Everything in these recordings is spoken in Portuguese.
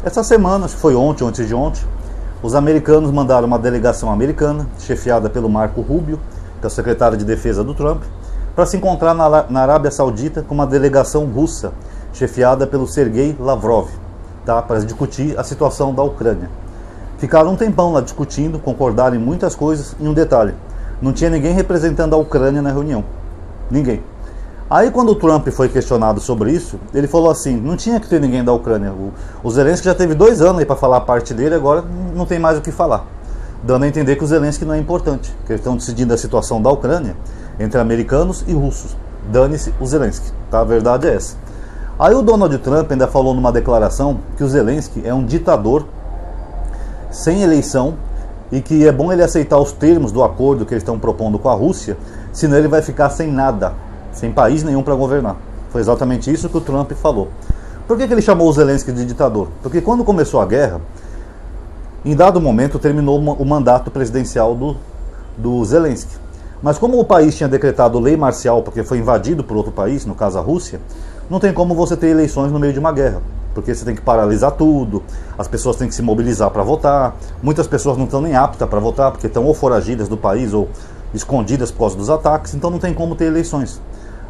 Essa semana, acho que foi ontem ou antes de ontem, os americanos mandaram uma delegação americana, chefiada pelo Marco Rubio, que é o secretário de defesa do Trump, para se encontrar na Arábia Saudita com uma delegação russa, chefiada pelo Sergei Lavrov, tá, para discutir a situação da Ucrânia. Ficaram um tempão lá discutindo, concordaram em muitas coisas, e um detalhe, não tinha ninguém representando a Ucrânia na reunião. Ninguém. Aí quando o Trump foi questionado sobre isso, ele falou assim, não tinha que ter ninguém da Ucrânia. O Zelensky já teve 2 anos aí para falar a parte dele, agora não tem mais o que falar. Dando a entender que o Zelensky não é importante, que eles estão decidindo a situação da Ucrânia entre americanos e russos. Dane-se o Zelensky, tá? A verdade é essa. Aí o Donald Trump ainda falou numa declaração que o Zelensky é um ditador sem eleição e que é bom ele aceitar os termos do acordo que eles estão propondo com a Rússia, senão ele vai ficar sem nada, sem país nenhum para governar. Foi exatamente isso que o Trump falou. Por que ele chamou o Zelensky de ditador? Porque quando começou a guerra, em dado momento terminou o mandato presidencial do Zelensky. Mas como o país tinha decretado lei marcial porque foi invadido por outro país, no caso a Rússia, não tem como você ter eleições no meio de uma guerra. Porque você tem que paralisar tudo, as pessoas têm que se mobilizar para votar, muitas pessoas não estão nem aptas para votar, porque estão ou foragidas do país ou escondidas por causa dos ataques, então não tem como ter eleições.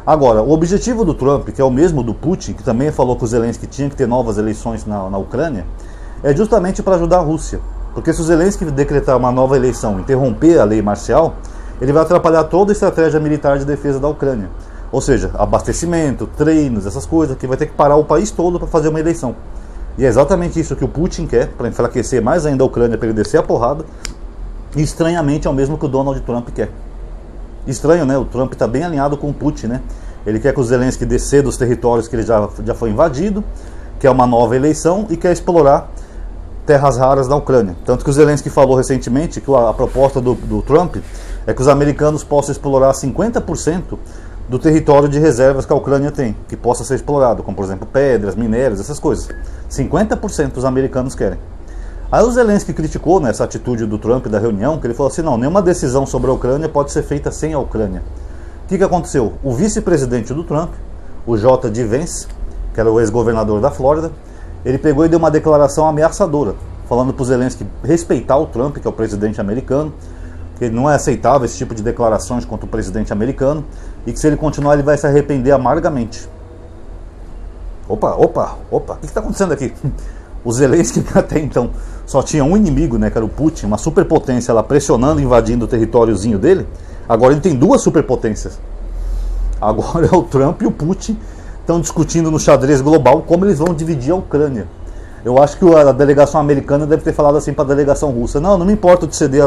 Agora, o objetivo do Trump, que é o mesmo do Putin, que também falou que o Zelensky tinha que ter novas eleições na Ucrânia, é justamente para ajudar a Rússia. Porque se o Zelensky decretar uma nova eleição, interromper a lei marcial, ele vai atrapalhar toda a estratégia militar de defesa da Ucrânia. Ou seja, abastecimento, treinos, essas coisas, que vai ter que parar o país todo para fazer uma eleição. E é exatamente isso que o Putin quer, para enfraquecer mais ainda a Ucrânia, para ele descer a porrada. E estranhamente é o mesmo que o Donald Trump quer. Estranho, né? O Trump está bem alinhado com o Putin, né? Ele quer que o Zelensky descer dos territórios que ele já foi invadido, quer uma nova eleição e quer explorar terras raras da Ucrânia. Tanto que o Zelensky falou recentemente que a proposta do Trump é que os americanos possam explorar 50% do território de reservas que a Ucrânia tem, que possa ser explorado, como por exemplo pedras, minérios, essas coisas. 50% os americanos querem. Aí o Zelensky criticou nessa atitude do Trump da reunião, que ele falou assim, não, nenhuma decisão sobre a Ucrânia pode ser feita sem a Ucrânia. O que aconteceu? O vice-presidente do Trump, o J.D. Vance, que era o ex-governador da Flórida, ele pegou e deu uma declaração ameaçadora, falando para o Zelensky respeitar o Trump, que é o presidente americano, que não é aceitável esse tipo de declarações contra o presidente americano, e que se ele continuar ele vai se arrepender amargamente. Opa, o que está acontecendo aqui? O Zelensky, que até então só tinha um inimigo, né, que era o Putin, uma superpotência lá pressionando, invadindo o territóriozinho dele, agora ele tem 2 superpotências. Agora é o Trump e o Putin estão discutindo no xadrez global como eles vão dividir a Ucrânia. Eu acho que a delegação americana deve ter falado assim para a delegação russa, não me importa de ceder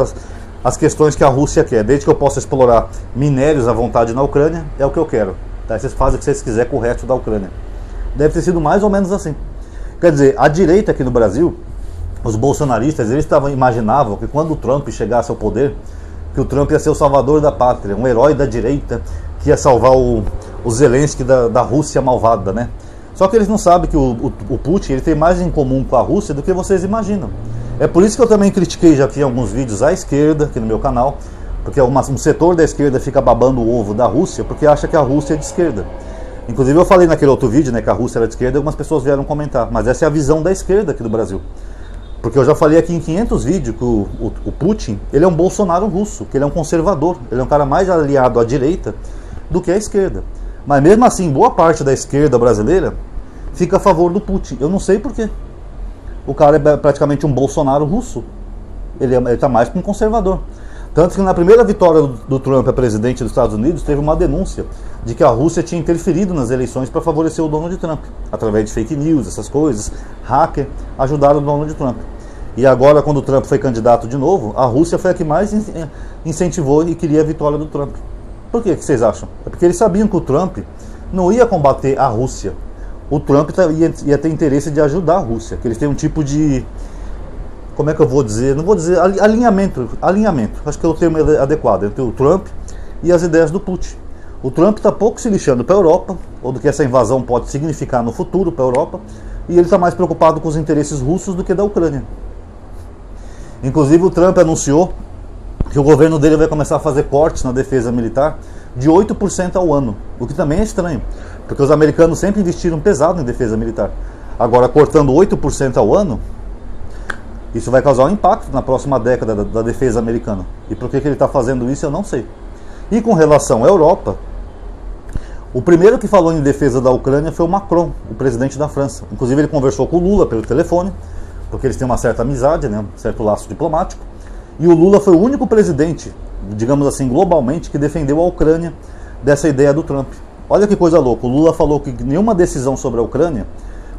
as questões que a Rússia quer, desde que eu possa explorar minérios à vontade na Ucrânia, é o que eu quero. Tá? Vocês fazem o que vocês quiserem com o resto da Ucrânia. Deve ter sido mais ou menos assim. Quer dizer, a direita aqui no Brasil, os bolsonaristas, eles imaginavam que quando o Trump chegasse ao poder, que o Trump ia ser o salvador da pátria, um herói da direita, que ia salvar o Zelensky da Rússia malvada, né? Só que eles não sabem que o Putin ele tem mais em comum com a Rússia do que vocês imaginam. É por isso que eu também critiquei já aqui alguns vídeos à esquerda, aqui no meu canal, porque um setor da esquerda fica babando o ovo da Rússia, porque acha que a Rússia é de esquerda. Inclusive eu falei naquele outro vídeo, né, que a Rússia era de esquerda, e algumas pessoas vieram comentar, mas essa é a visão da esquerda aqui do Brasil. Porque eu já falei aqui em 500 vídeos que o Putin, ele é um Bolsonaro russo, que ele é um conservador, ele é um cara mais aliado à direita do que à esquerda. Mas mesmo assim, boa parte da esquerda brasileira fica a favor do Putin. Eu não sei porquê. O cara é praticamente um Bolsonaro russo. Ele está mais que um conservador. Tanto que na primeira vitória do Trump a presidente dos Estados Unidos, teve uma denúncia de que a Rússia tinha interferido nas eleições para favorecer o Donald Trump. Através de fake news, essas coisas, hacker, ajudaram o Donald Trump. E agora, quando o Trump foi candidato de novo, a Rússia foi a que mais incentivou e queria a vitória do Trump. Por que vocês acham? É porque eles sabiam que o Trump não ia combater a Rússia. O Trump ia ter interesse de ajudar a Rússia, que eles têm um tipo de... Como é que eu vou dizer? Não vou dizer alinhamento. Acho que é o termo adequado entre o Trump e as ideias do Putin. O Trump está pouco se lixando para a Europa, ou do que essa invasão pode significar no futuro para a Europa, e ele está mais preocupado com os interesses russos do que da Ucrânia. Inclusive o Trump anunciou que o governo dele vai começar a fazer cortes na defesa militar de 8% ao ano, o que também é estranho, porque os americanos sempre investiram pesado em defesa militar. Agora, cortando 8% ao ano, isso vai causar um impacto na próxima década da defesa americana. E por que ele está fazendo isso, eu não sei. E com relação à Europa, o primeiro que falou em defesa da Ucrânia foi o Macron, o presidente da França. Inclusive ele conversou com o Lula pelo telefone, porque eles têm uma certa amizade, né, um certo laço diplomático. E o Lula foi o único presidente, digamos assim, globalmente, que defendeu a Ucrânia dessa ideia do Trump. Olha que coisa louca, o Lula falou que nenhuma decisão sobre a Ucrânia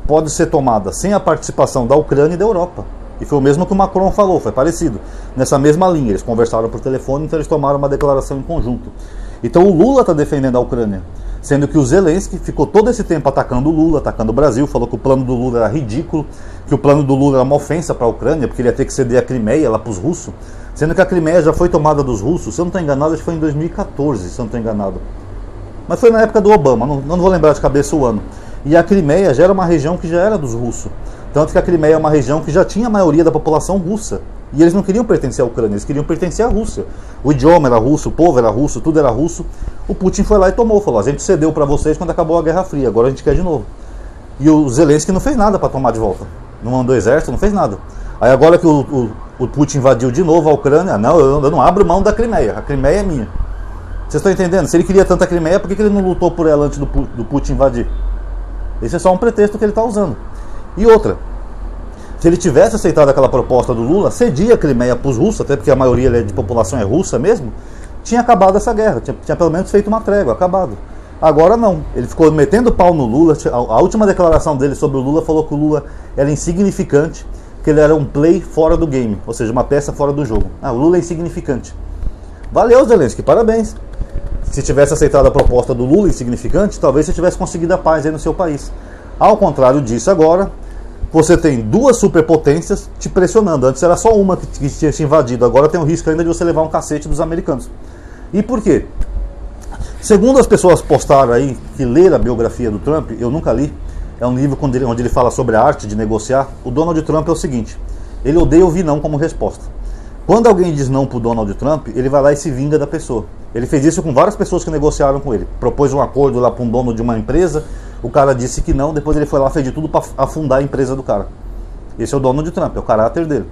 pode ser tomada sem a participação da Ucrânia e da Europa. E foi o mesmo que o Macron falou, foi parecido. Nessa mesma linha, eles conversaram por telefone, então eles tomaram uma declaração em conjunto. Então o Lula está defendendo a Ucrânia, sendo que o Zelensky ficou todo esse tempo atacando o Lula, atacando o Brasil, falou que o plano do Lula era ridículo, que o plano do Lula era uma ofensa para a Ucrânia, porque ele ia ter que ceder a Crimeia lá para os russos, sendo que a Crimeia já foi tomada dos russos, se eu não estou enganado, acho que foi em 2014, se eu não estou enganado. Mas foi na época do Obama, não vou lembrar de cabeça o ano. E a Crimeia já era uma região que já era dos russos. Tanto que a Crimeia é uma região que já tinha a maioria da população russa. E eles não queriam pertencer à Ucrânia, eles queriam pertencer à Rússia. O idioma era russo, o povo era russo, tudo era russo. O Putin foi lá e tomou, falou, a gente cedeu para vocês quando acabou a Guerra Fria, agora a gente quer de novo. E o Zelensky não fez nada para tomar de volta. Não mandou exército, não fez nada. Aí agora que o Putin invadiu de novo a Ucrânia, não, eu não abro mão da Crimeia, a Crimeia é minha. Vocês estão entendendo? Se ele queria tanta Crimeia, por que ele não lutou por ela antes do Putin invadir? Esse é só um pretexto que ele está usando. E outra, se ele tivesse aceitado aquela proposta do Lula, cedia a Crimeia para os russos, até porque a maioria de população é russa mesmo, tinha acabado essa guerra, tinha pelo menos feito uma trégua, acabado. Agora não, ele ficou metendo pau no Lula, a última declaração dele sobre o Lula falou que o Lula era insignificante, que ele era um play fora do game, ou seja, uma peça fora do jogo. O Lula é insignificante. Valeu, Zelensky, parabéns. Se tivesse aceitado a proposta do Lula insignificante, talvez você tivesse conseguido a paz aí no seu país. Ao contrário disso agora, você tem duas superpotências te pressionando. Antes era só uma que tinha te invadido, agora tem o risco ainda de você levar um cacete dos americanos. E por quê? Segundo as pessoas postaram aí, que leram a biografia do Trump, eu nunca li, é um livro onde ele fala sobre a arte de negociar. O Donald Trump é o seguinte, ele odeia ouvir não como resposta. Quando alguém diz não pro Donald Trump, ele vai lá e se vinga da pessoa. Ele fez isso com várias pessoas que negociaram com ele. Propôs um acordo lá para um dono de uma empresa, o cara disse que não, depois ele foi lá e fez de tudo para afundar a empresa do cara. Esse é o Donald Trump, é o caráter dele.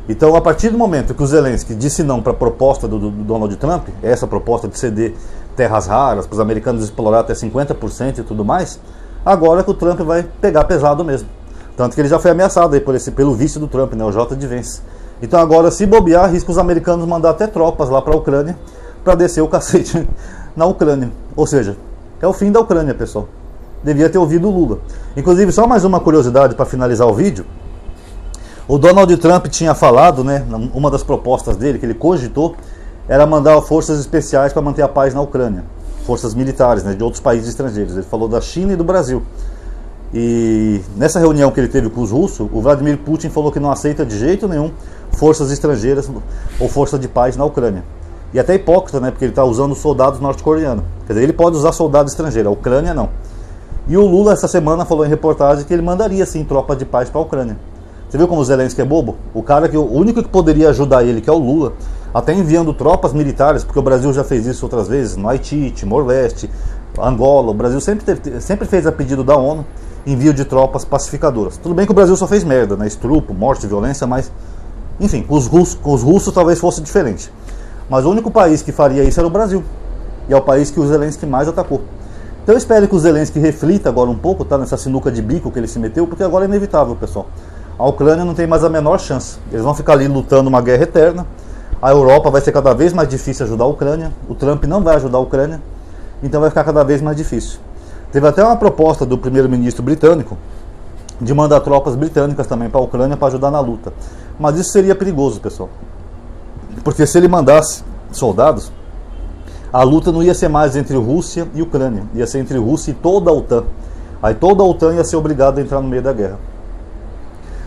Então, a partir do momento que o Zelensky disse não para a proposta do Donald Trump, essa proposta de ceder terras raras para os americanos explorar até 50% e tudo mais, agora que o Trump vai pegar pesado mesmo. Tanto que ele já foi ameaçado aí pelo vice do Trump, né, o J. de Vance. Então agora, se bobear, arrisca os americanos mandar até tropas lá para a Ucrânia para descer o cacete na Ucrânia. Ou seja, é o fim da Ucrânia, pessoal. Devia ter ouvido o Lula. Inclusive, só mais uma curiosidade para finalizar o vídeo. O Donald Trump tinha falado, né, uma das propostas dele, que ele cogitou, era mandar forças especiais para manter a paz na Ucrânia. Forças militares, né, de outros países estrangeiros. Ele falou da China e do Brasil. E nessa reunião que ele teve com os russos, o Vladimir Putin falou que não aceita de jeito nenhum forças estrangeiras ou força de paz na Ucrânia. E até hipócrita, né, porque ele está usando soldados norte-coreanos. Quer dizer, ele pode usar soldado estrangeiro, a Ucrânia não. E o Lula essa semana falou em reportagem que ele mandaria sim tropa de paz para a Ucrânia. Você viu como o Zelensky é bobo? O único que poderia ajudar ele, que é o Lula, até enviando tropas militares, porque o Brasil já fez isso outras vezes, no Haiti, Timor-Leste, Angola. O Brasil sempre fez a pedido da ONU envio de tropas pacificadoras. Tudo bem que o Brasil só fez merda, né? Estupro, morte, violência, mas enfim, com os russos talvez fosse diferente. Mas o único país que faria isso era o Brasil. E é o país que o Zelensky mais atacou. Então eu espero que o Zelensky reflita agora um pouco, tá, nessa sinuca de bico que ele se meteu, porque agora é inevitável, pessoal. A Ucrânia não tem mais a menor chance. Eles vão ficar ali lutando uma guerra eterna. A Europa vai ser cada vez mais difícil ajudar a Ucrânia. O Trump não vai ajudar a Ucrânia. Então vai ficar cada vez mais difícil. Teve até uma proposta do primeiro-ministro britânico de mandar tropas britânicas também para a Ucrânia para ajudar na luta. Mas isso seria perigoso, pessoal. Porque se ele mandasse soldados, a luta não ia ser mais entre Rússia e Ucrânia. Ia ser entre Rússia e toda a OTAN. Aí toda a OTAN ia ser obrigada a entrar no meio da guerra.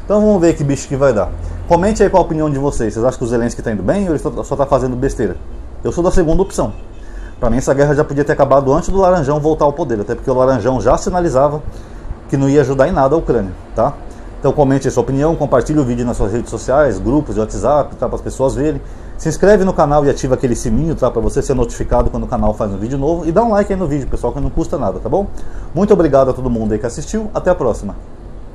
Então vamos ver que bicho que vai dar. Comente aí qual a opinião de vocês. Vocês acham que o Zelensky está indo bem ou ele só está fazendo besteira? Eu sou da segunda opção. Para mim essa guerra já podia ter acabado antes do Laranjão voltar ao poder. Até porque o Laranjão já sinalizava que não ia ajudar em nada a Ucrânia, tá? Então comente a sua opinião, compartilhe o vídeo nas suas redes sociais, grupos de WhatsApp, tá, para as pessoas verem. Se inscreve no canal e ativa aquele sininho, tá, para você ser notificado quando o canal faz um vídeo novo. E dá um like aí no vídeo, pessoal, que não custa nada, tá bom? Muito obrigado a todo mundo aí que assistiu. Até a próxima.